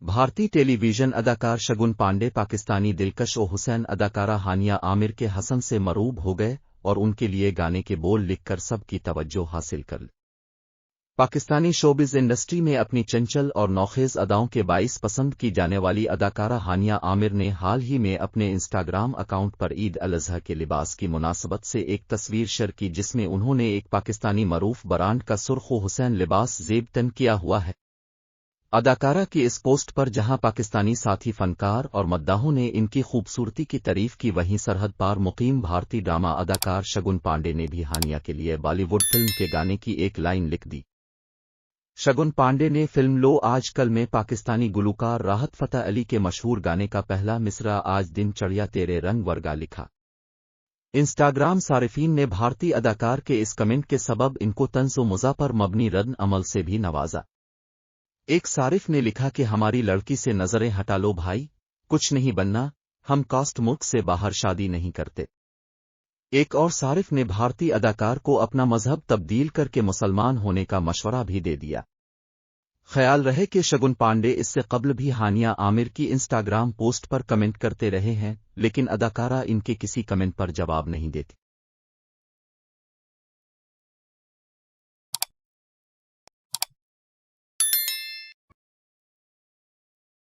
بھارتی ٹیلی ویژن اداکار شگن پانڈے پاکستانی دلکش و حسین اداکارہ ہانیہ عامر کے حسن سے مروب ہو گئے اور ان کے لیے گانے کے بول لکھ کر سب کی توجہ حاصل کر لی۔ پاکستانی شوبز انڈسٹری میں اپنی چنچل اور نوخیز اداؤں کے باعث پسند کی جانے والی اداکارہ ہانیہ عامر نے حال ہی میں اپنے انسٹاگرام اکاؤنٹ پر عید الاضحیٰ کے لباس کی مناسبت سے ایک تصویر شیئر کی جس میں انہوں نے ایک پاکستانی معروف برانڈ کا سرخ و حسین لباس زیب تن کیا ہوا ہے۔ اداکارہ کی اس پوسٹ پر جہاں پاکستانی ساتھی فنکار اور مداحوں نے ان کی خوبصورتی کی تعریف کی، وہیں سرحد پار مقیم بھارتی ڈرامہ اداکار شگن پانڈے نے بھی ہانیہ کے لیے بالی ووڈ فلم کے گانے کی ایک لائن لکھ دی۔ شگن پانڈے نے فلم لو آج کل میں پاکستانی گلوکار راحت فتح علی کے مشہور گانے کا پہلا مصرع آج دن چڑھیا تیرے رنگ ورگا لکھا۔ انسٹاگرام صارفین نے بھارتی اداکار کے اس کمنٹ کے سبب ان کو طنز و مزاح پر مبنی رد عمل سے بھی نوازا۔ ایک صارف نے لکھا کہ ہماری لڑکی سے نظریں ہٹا لو بھائی، کچھ نہیں بننا، ہم کاسٹ ملک سے باہر شادی نہیں کرتے۔ ایک اور صارف نے بھارتی اداکار کو اپنا مذہب تبدیل کر کے مسلمان ہونے کا مشورہ بھی دے دیا۔ خیال رہے کہ شگن پانڈے اس سے قبل بھی ہانیہ عامر کی انسٹاگرام پوسٹ پر کمنٹ کرتے رہے ہیں، لیکن اداکارہ ان کے کسی کمنٹ پر جواب نہیں دیتی۔